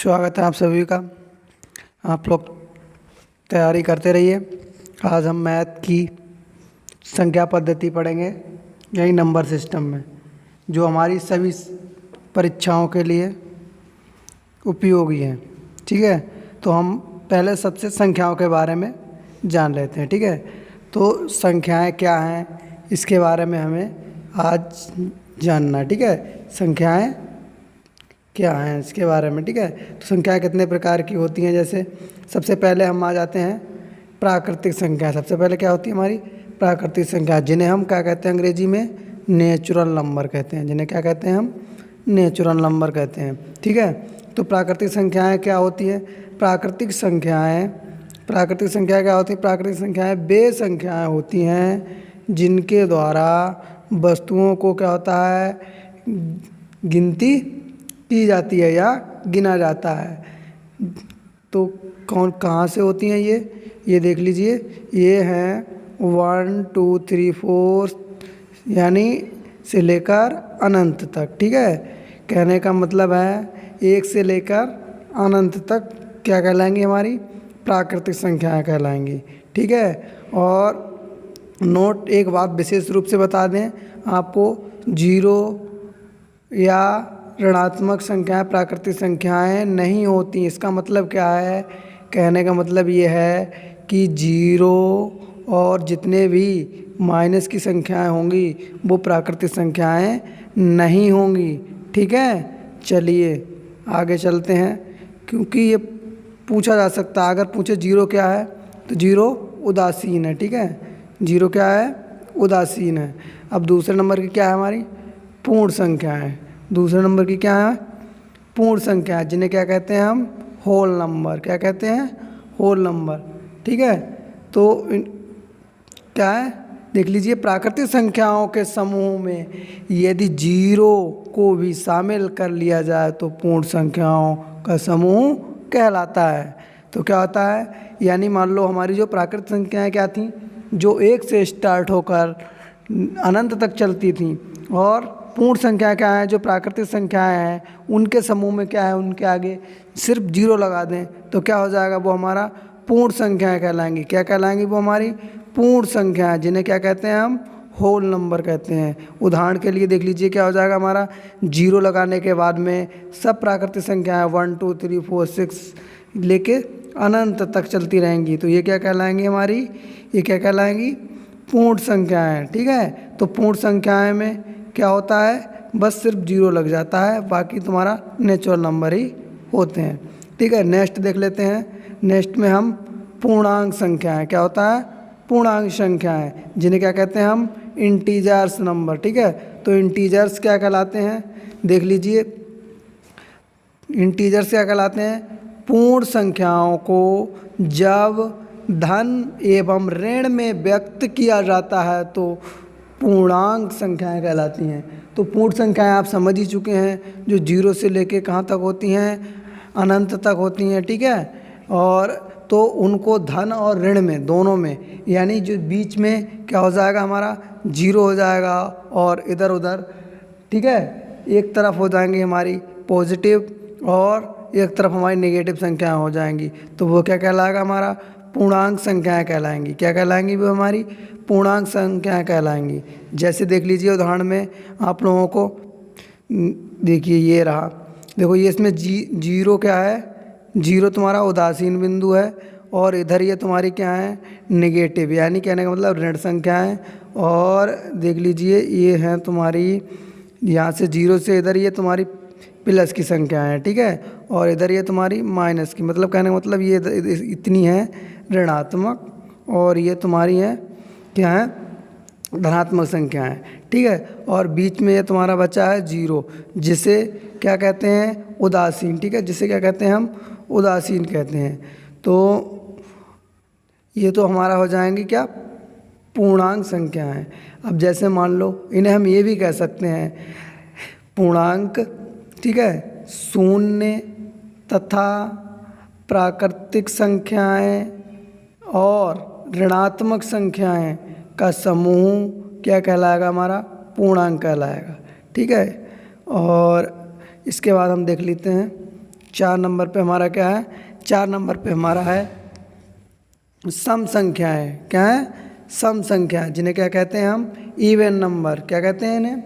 स्वागत है आप सभी का। आप लोग तैयारी करते रहिए। आज हम मैथ की संख्या पद्धति पढ़ेंगे, यही नंबर सिस्टम में, जो हमारी सभी परीक्षाओं के लिए उपयोगी है। ठीक है, तो हम पहले सबसे संख्याओं के बारे में जान लेते हैं। ठीक है, तो संख्याएं क्या हैं इसके बारे में हमें आज जानना है। ठीक है, संख्याएं क्या हैं इसके बारे में। ठीक है, तो संख्याएं कितने प्रकार की होती हैं। जैसे सबसे पहले हम आ जाते हैं प्राकृतिक संख्या। सबसे पहले क्या होती है हमारी प्राकृतिक संख्या, जिन्हें हम क्या कहते हैं अंग्रेजी में नेचुरल नंबर कहते हैं। जिन्हें क्या कहते हैं हम नेचुरल नंबर कहते हैं। ठीक है, तो प्राकृतिक संख्याएं क्या होती हैं। प्राकृतिक संख्याएं क्या होती हैं। प्राकृतिक संख्याएं वे संख्याएं होती हैं जिनके द्वारा वस्तुओं को क्या होता है गिनती की जाती है या गिना जाता है। तो कहाँ से होती हैं ये देख लीजिए। ये हैं 1 2 3 4 यानी से लेकर अनंत तक। ठीक है, कहने का मतलब है 1 से लेकर अनंत तक क्या कहलाएंगी हमारी प्राकृतिक संख्याएं कहलाएंगी। ठीक है, और नोट एक बात विशेष रूप से बता दें आपको, 0 या ऋणात्मक संख्याएं प्राकृतिक संख्याएं नहीं होती। इसका मतलब क्या है, कहने का मतलब ये है कि 0 और जितने भी माइनस की संख्याएं होंगी वो प्राकृतिक संख्याएं नहीं होंगी। ठीक है, चलिए आगे चलते हैं, क्योंकि ये पूछा जा सकता है। अगर पूछे 0 क्या है तो 0 उदासीन है। ठीक है, 0 क्या है उदासीन है। अब दूसरे नंबर की क्या है हमारी पूर्ण संख्या है। दूसरे नंबर की क्या है पूर्ण संख्या है, जिन्हें क्या कहते हैं हम होल नंबर। क्या कहते हैं होल नंबर। ठीक है, तो क्या है देख लीजिए, प्राकृतिक संख्याओं के समूह में यदि 0 को भी शामिल कर लिया जाए तो पूर्ण संख्याओं का समूह कहलाता है। तो क्या होता है, यानी मान लो हमारी जो प्राकृतिक संख्याएं क्या थी, जो 1 से स्टार्ट होकर अनंत तक चलती थी, और पूर्ण संख्या क्या है जो प्राकृतिक संख्याएं हैं उनके समूह में क्या है उनके आगे सिर्फ 0 लगा दें तो क्या हो जाएगा, वो हमारा पूर्ण संख्याएं कहलाएंगी। क्या कहलाएंगी, वो हमारी पूर्ण संख्याएं, जिन्हें क्या कहते हैं हम होल नंबर कहते हैं। उदाहरण के लिए देख लीजिए क्या हो जाएगा हमारा 0 लगाने के बाद में सब प्राकृतिक संख्याएं 1 2 3 4 6 लेके अनंत तक चलती रहेंगी। तो ये क्या कहलाएंगी हमारी, ये क्या कहलाएंगी पूर्ण संख्याएं। ठीक है, तो पूर्ण संख्याएं में क्या होता है, बस सिर्फ 0 लग जाता है, बाकी तुम्हारा नेचुरल नंबर ही होते हैं। ठीक है, नेक्स्ट देख लेते हैं। नेक्स्ट में हम पूर्णांक संख्याएं, क्या होता है पूर्णांक संख्याएं, जिन्हें क्या कहते हैं हम इंटीजर्स नंबर। ठीक है, तो इंटीजर्स क्या कहलाते हैं देख लीजिए। इंटीजर्स क्या कहलाते हैं, पूर्ण संख्याओं को जब धन एवं ऋण में व्यक्त किया जाता है तो पूर्णांक संख्याएं कहलाती हैं। तो पूर्ण संख्याएं आप समझ ही चुके हैं, जो 0 से लेके कहाँ तक होती हैं अनंत तक होती हैं। ठीक है, और तो उनको धन और ऋण में दोनों में, यानी जो बीच में क्या हो जाएगा हमारा 0 हो जाएगा और इधर उधर ठीक है एक तरफ हो जाएंगी हमारी पॉजिटिव और एक तरफ हमारी नेगेटिव संख्याएं हो जाएंगी। तो वो क्या कहलाएगा हमारा पूर्णांक संख्याएं कहलाएंगी। क्या कहलाएंगी, वो हमारी पूर्णांक संख्याएं कहलाएंगी। जैसे देख लीजिए उदाहरण में आप लोगों को देखिए, ये रहा, देखो ये इसमें 0 क्या है, 0 तुम्हारा उदासीन बिंदु है और इधर ये तुम्हारी क्या है नेगेटिव, यानी कहने का मतलब ऋण संख्याएं। और देख लीजिए ये है तुम्हारी यहाँ से 0 से इधर ये तुम्हारी प्लस की संख्या है। ठीक है, और इधर ये तुम्हारी माइनस की, मतलब कहने का मतलब ये इतनी है ऋणात्मक और ये तुम्हारी है क्या है धनात्मक संख्या है। ठीक है, और बीच में ये तुम्हारा बचा है 0, जिसे क्या कहते हैं उदासीन। ठीक है, जिसे क्या कहते हैं हम उदासीन कहते हैं। तो ये तो हमारा हो जाएंगे क्या पूर्णांक संख्याएं। अब जैसे मान लो इन्हें हम ये भी कह सकते हैं पूर्णांक। ठीक है, शून्य तथा प्राकृतिक संख्याएं और ऋणात्मक संख्याएं का समूह क्या कहलाएगा हमारा पूर्णांक कहलाएगा। ठीक है, और इसके बाद हम देख लेते हैं 4 नंबर पे हमारा क्या है? 4 नंबर पे हमारा है सम संख्याएं। क्या है? सम संख्या, जिन्हें क्या कहते हैं हम? Even number. क्या कहते हैं इन्हें?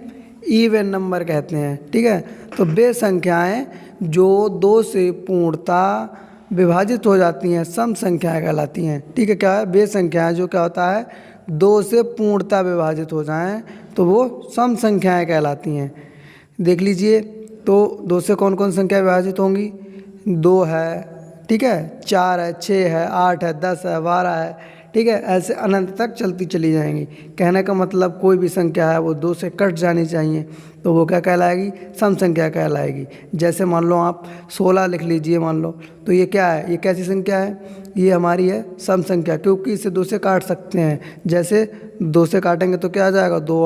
इवन नंबर कहते हैं। ठीक है, तो वे संख्याएं जो 2 से पूर्णतः विभाजित हो जाती हैं सम संख्याएं कहलाती हैं। ठीक है, क्या है? वे संख्याएं जो क्या होता है 2 से पूर्णतः विभाजित हो जाएं तो वो सम संख्याएं कहलाती हैं। देख लीजिए, तो 2 से कौन कौन संख्या विभाजित होंगी? 2 है, ठीक है, 4 है, 6 है, 8 है, 10 है, 12 है। ठीक है, ऐसे अनंत तक चलती चली जाएंगी। कहने का मतलब कोई भी संख्या है वो 2 से कट जानी चाहिए तो वो क्या कहलाएगी? सम संख्या कहलाएगी। जैसे मान लो आप 16 लिख लीजिए मान लो, तो ये क्या है? ये कैसी संख्या है? ये हमारी है सम संख्या, क्योंकि इसे 2 से काट सकते हैं। जैसे 2 से काटेंगे तो क्या आ जाएगा? 2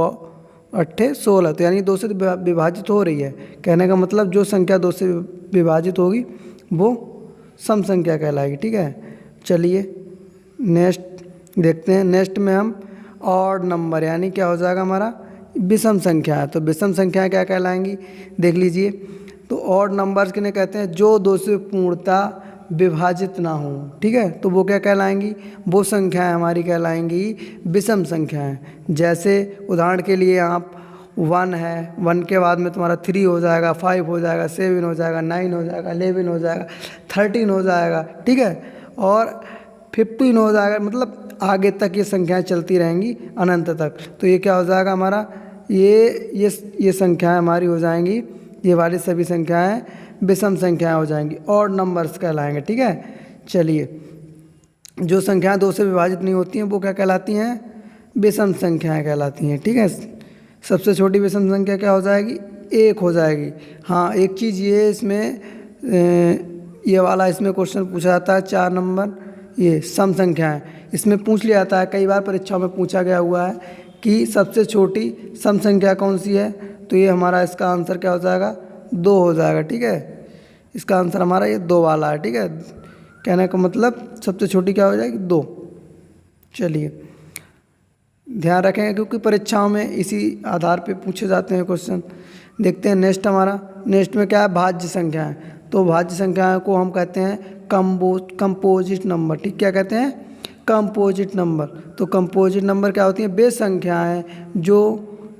अट्ठे 16, तो यानी 2 से विभाजित हो रही है। कहने का मतलब जो संख्या 2 से विभाजित होगी वो सम संख्या कहलाएगी। ठीक है, चलिए नेक्स्ट देखते हैं। नेक्स्ट में हम ऑड नंबर, यानी क्या हो जाएगा हमारा? विषम संख्या है। तो विषम संख्या क्या कहलाएंगी? देख लीजिए, तो ऑड नंबर्स किन्हें कहते हैं? जो 2 से पूर्णतः विभाजित ना हो। ठीक है, तो वो क्या कहलाएंगी? वो संख्याएं हमारी कहलाएंगी विषम संख्याएं। जैसे उदाहरण के लिए आप 1 है, 1 के बाद में तुम्हारा 3 हो जाएगा, 5 हो जाएगा, 7 हो जाएगा, 9 हो जाएगा, 11 हो जाएगा, 13 हो जाएगा। ठीक है, और 15 हो जाएगा, मतलब आगे तक ये संख्याएं चलती रहेंगी अनंत तक। तो ये क्या हो जाएगा हमारा? ये संख्याएं हमारी हो जाएंगी, ये वाली सभी संख्याएं विषम संख्याएं हो जाएंगी, ऑड नंबर्स कहलाएंगे। ठीक है, चलिए, जो संख्याएं 2 से विभाजित नहीं होती हैं वो क्या कहलाती हैं? विषम संख्याएं कहलाती हैं। ठीक है, सबसे छोटी विषम संख्या क्या हो जाएगी? 1 हो जाएगी। हाँ, एक चीज़ ये इसमें ये वाला इसमें क्वेश्चन पूछा जाता है 4 नंबर, ये सम संख्याएं, इसमें पूछ लिया जाता है, कई बार परीक्षाओं में पूछा गया हुआ है कि सबसे छोटी सम संख्या कौन सी है? तो ये हमारा इसका आंसर क्या हो जाएगा? 2 हो जाएगा। ठीक है, इसका आंसर हमारा ये 2 वाला है। ठीक है, कहने का मतलब सबसे छोटी क्या हो जाएगी? 2। चलिए ध्यान रखेंगे क्योंकि परीक्षाओं में इसी आधार पे पूछे जाते हैं क्वेश्चन। देखते हैं नेक्स्ट हमारा। नेक्स्ट में क्या है? भाज्य संख्याएं। तो भाज्य संख्याओं को हम कहते हैं कंपोजिट नंबर। ठीक, क्या कहते हैं? Composite number. तो कंपोजिट नंबर क्या होती हैं? वे संख्याएं जो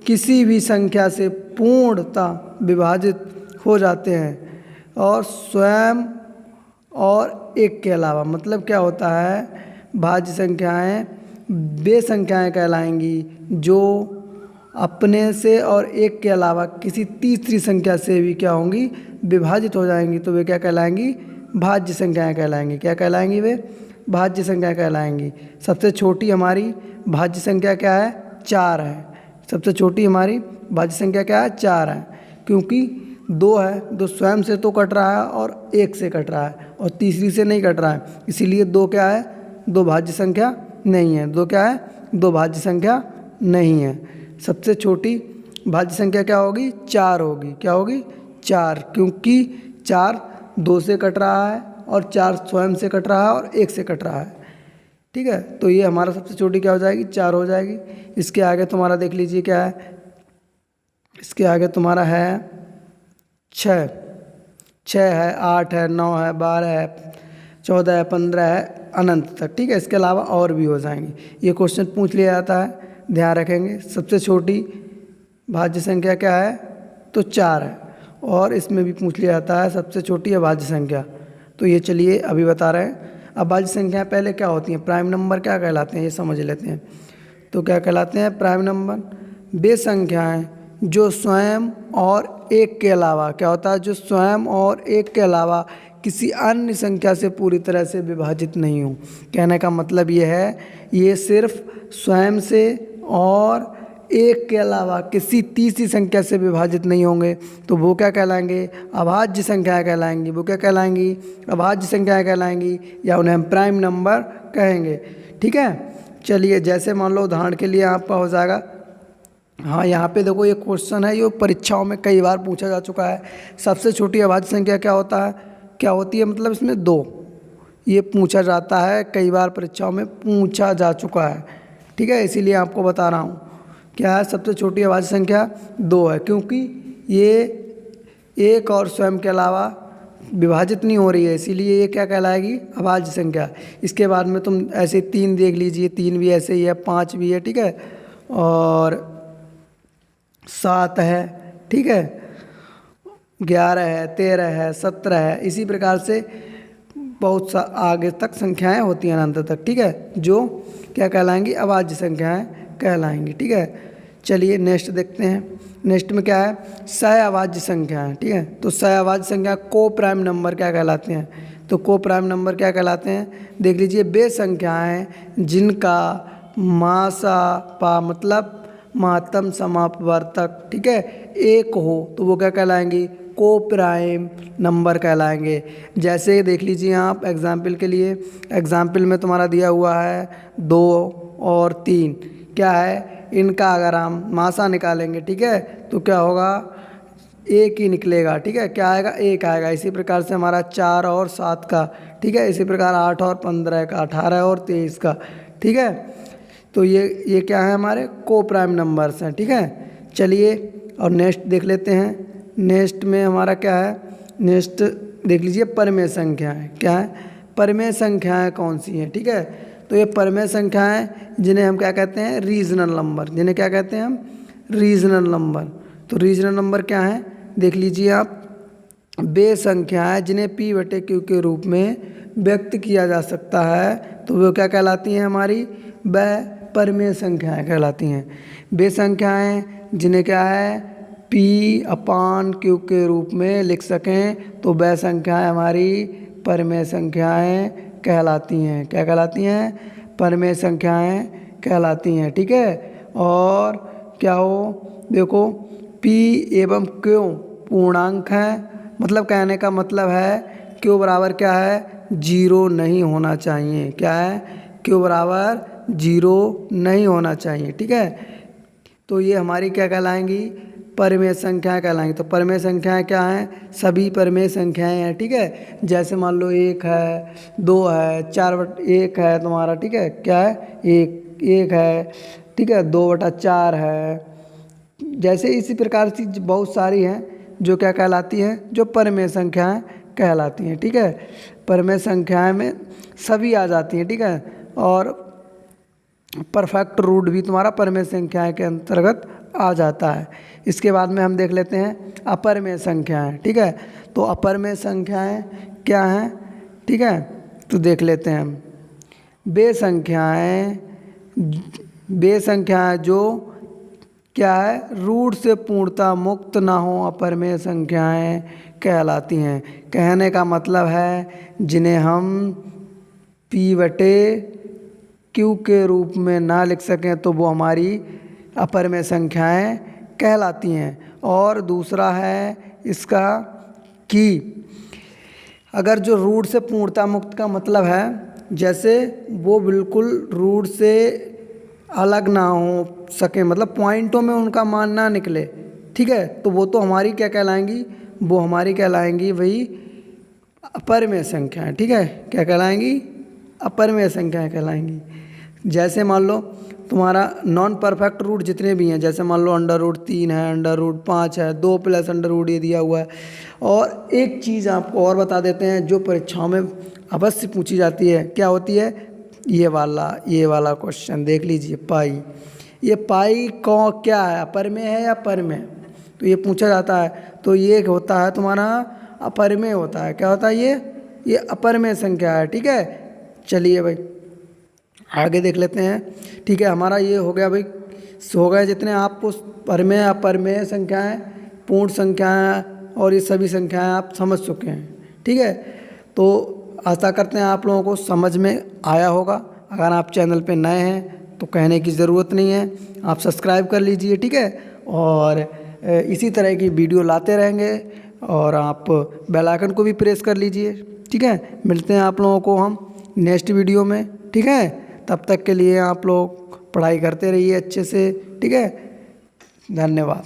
किसी भी संख्या से पूर्णतः विभाजित हो जाते हैं और स्वयं और एक के अलावा। मतलब क्या होता है? भाज्य संख्याएं वे संख्याएं कहलाएंगी जो अपने से और एक के अलावा किसी तीसरी संख्या से भी क्या होंगी? विभाजित हो जाएंगी। तो वे क्या कहलाएंगी? भाज्य संख्याएं कहलाएंगी। क्या कहलाएंगी? वे भाज्य संख्या कहलाएंगी। सबसे छोटी हमारी भाज्य संख्या क्या है? 4 है। सबसे छोटी हमारी भाज्य संख्या क्या है? 4 है, क्योंकि 2 है, 2 स्वयं से तो कट रहा है और 1 से कट रहा है और तीसरी से नहीं कट रहा है, इसीलिए 2 क्या है? 2 भाज्य संख्या नहीं है। 2 क्या है? 2 भाज्य संख्या नहीं है। सबसे छोटी भाज्य संख्या क्या होगी? 4 होगी। क्या होगी? 4, क्योंकि 4 2 से कट रहा है और 4 स्वयं से कट रहा है और 1 से कट रहा है। ठीक है, तो ये हमारा सबसे छोटी क्या हो जाएगी? 4 हो जाएगी। इसके आगे तुम्हारा देख लीजिए क्या है? इसके आगे तुम्हारा है 6 है, 8 है, 9 है, 12 है, 14 है, 15 है, अनंत तक। ठीक है, इसके अलावा और भी हो जाएंगे। ये क्वेश्चन पूछ लिया जाता है, ध्यान रखेंगे। सबसे छोटी भाज्य संख्या क्या है? तो 4 है, और इसमें भी पूछ लिया जाता है सबसे छोटी अभाज्य संख्या। तो ये चलिए अभी बता रहे हैं। अभाज्य संख्या पहले क्या होती हैं? प्राइम नंबर क्या कहलाते हैं, ये समझ लेते हैं। तो क्या कहलाते हैं प्राइम नंबर? वे संख्याएं जो स्वयं और एक के अलावा, क्या होता है? जो स्वयं और एक के अलावा किसी अन्य संख्या से पूरी तरह से विभाजित नहीं हो। कहने का मतलब ये है, ये सिर्फ स्वयं से और एक के अलावा किसी तीसरी संख्या से विभाजित नहीं होंगे, तो वो क्या कहलाएंगे? अभाज्य संख्याएं कहलाएंगी। वो क्या कहलाएंगी? अभाज्य संख्याएं कहलाएंगी, या उन्हें हम प्राइम नंबर कहेंगे। ठीक है, चलिए जैसे मान लो उदाहरण के लिए आपका हो जाएगा, हाँ यहाँ पे देखो ये क्वेश्चन है, ये परीक्षाओं में कई बार पूछा जा चुका है। सबसे छोटी अभाज्य संख्या क्या होता है? क्या होती है? मतलब इसमें 2, ये पूछा जाता है, कई बार परीक्षाओं में पूछा जा चुका है। ठीक है, इसीलिए आपको बता रहा हूँ। क्या है? सबसे छोटी अभाज्य संख्या 2 है, क्योंकि ये एक और स्वयं के अलावा विभाजित नहीं हो रही है, इसीलिए ये क्या कहलाएगी, अभाज्य संख्या। इसके बाद में तुम ऐसे 3 देख लीजिए, 3 भी ऐसे ही है, 5 भी है, ठीक है, और 7 है, ठीक है, 11 है, 13 है, 17 है, इसी प्रकार से बहुत सा आगे तक संख्याएं होती हैं अनंत तक, ठीक है, जो क्या कहलाएंगी, अभाज्य संख्याएं कहलाएंगी, ठीक है। चलिए नेक्स्ट देखते हैं। नेक्स्ट में क्या है, सहअभाज्य संख्याएं, ठीक है। तो सहअभाज्य संख्या को प्राइम नंबर क्या कहलाते हैं, तो को प्राइम नंबर क्या कहलाते हैं, देख लीजिए, वे संख्याएं जिनका मासा पा मतलब महत्तम समापवर्तक, ठीक है, एक हो तो वो क्या कहलाएंगी, को प्राइम नंबर कहलाएंगे। जैसे देख लीजिए आप एग्जाम्पल के लिए, एग्जाम्पल में तुम्हारा दिया हुआ है 2 और 3, क्या है, इनका अगर हम मासा निकालेंगे, ठीक है, तो क्या होगा, एक ही निकलेगा, ठीक है, क्या आएगा, एक आएगा। इसी प्रकार से हमारा 4 और 7 का, ठीक है, इसी प्रकार 8 और 15 का, 18 और 23 का, ठीक है। तो ये क्या है, हमारे को प्राइम नंबर्स हैं, ठीक है। चलिए और नेक्स्ट देख लेते हैं। नेक्स्ट में हमारा क्या है, नेक्स्ट देख लीजिए, परमेय संख्याएं, क्या है, परमेय संख्याएं कौन सी हैं, ठीक है। तो ये परमेय संख्याएं जिन्हें हम क्या कहते हैं, रीजनल नंबर, जिन्हें क्या कहते हैं हम, रीजनल नंबर। तो रीजनल नंबर क्या है, देख लीजिए आप, वे संख्याएं जिन्हें P/Q के रूप में व्यक्त किया जा सकता है, तो वो क्या कहलाती हैं, हमारी वह परमेय संख्याएं कहलाती हैं। वे संख्याएं जिन्हें क्या है, P/Q के रूप में लिख सकें, तो वह संख्याएं हमारी परमेय संख्याएं कहलाती हैं। क्या कहलाती हैं, परमेय संख्याएं कहलाती हैं, ठीक है। और क्या हो, देखो, P एवं Q पूर्णांक हैं, मतलब कहने का मतलब है Q बराबर क्या है, 0 नहीं होना चाहिए, क्या है, Q बराबर 0 नहीं होना चाहिए, ठीक है। तो ये हमारी क्या कहलाएंगी, परमेय संख्याएं कहलाएंगी। तो परमेय संख्याएं क्या हैं, सभी परमेय संख्याएं हैं, ठीक है। जैसे मान लो 1 है, 2 है, 4/1 है तुम्हारा, ठीक है, क्या है, 1 है, ठीक है, 2/4 है, जैसे इसी प्रकार से बहुत सारी हैं जो क्या कहलाती हैं, जो परमेय संख्याएं कहलाती हैं, ठीक है। परमेय संख्याएं में सभी आ जाती हैं, ठीक है। और परफेक्ट रूट भी तुम्हारा परमेय संख्याएं के अंतर्गत आ जाता है। इसके बाद में हम देख लेते हैं अपरमेय संख्याएं, ठीक है। तो अपरमेय संख्याएं क्या हैं, ठीक है, तो देख लेते हैं हम। वे संख्याएं जो क्या है, रूट से पूर्णतः मुक्त ना हो, अपरमेय संख्याएं कहलाती हैं। कहने का मतलब है जिन्हें हम P/Q के रूप में ना लिख सकें, तो वो हमारी अपरमेय संख्याएं कहलाती हैं। और दूसरा है इसका कि अगर जो रूट से पूर्णतः मुक्त का मतलब है, जैसे वो बिल्कुल रूट से अलग ना हो सके, मतलब पॉइंटों में उनका मान ना निकले, ठीक है, तो वो तो हमारी क्या कहलाएंगी, वो हमारी कहलाएंगी वही अपरमेय संख्याएं, ठीक है। क्या कहलाएंगी, अपरमेय संख्याएं कहलाएंगी। जैसे मान लो तुम्हारा नॉन परफेक्ट रूट जितने भी हैं, जैसे मान लो √3 है, √5 है, 2 + √, ये दिया हुआ है। और एक चीज़ आपको और बता देते हैं जो परीक्षाओं में अवश्य पूछी जाती है, क्या होती है, ये वाला क्वेश्चन देख लीजिए, पाई। ये पाई को क्या है, अपरमेय है या परमेय, तो ये पूछा जाता है। तो ये होता है तुम्हारा अपरमेय होता है, क्या होता है, ये अपरमेय संख्या है, ठीक है। चलिए भाई आगे देख लेते हैं, ठीक है। हमारा ये हो गया भाई, हो गए जितने आपको परमेय अपरमेय संख्याएं, पूर्ण संख्याएं और ये सभी संख्याएं आप समझ चुके हैं, ठीक है। तो आशा करते हैं आप लोगों को समझ में आया होगा। अगर आप चैनल पे नए हैं तो कहने की ज़रूरत नहीं है, आप सब्सक्राइब कर लीजिए, ठीक है। और इसी तरह की वीडियो लाते रहेंगे, और आप बेल आइकन को भी प्रेस कर लीजिए, ठीक है। मिलते हैं आप लोगों को हम नेक्स्ट वीडियो में, ठीक है। तब तक के लिए आप लोग पढ़ाई करते रहिए अच्छे से, ठीक है। धन्यवाद।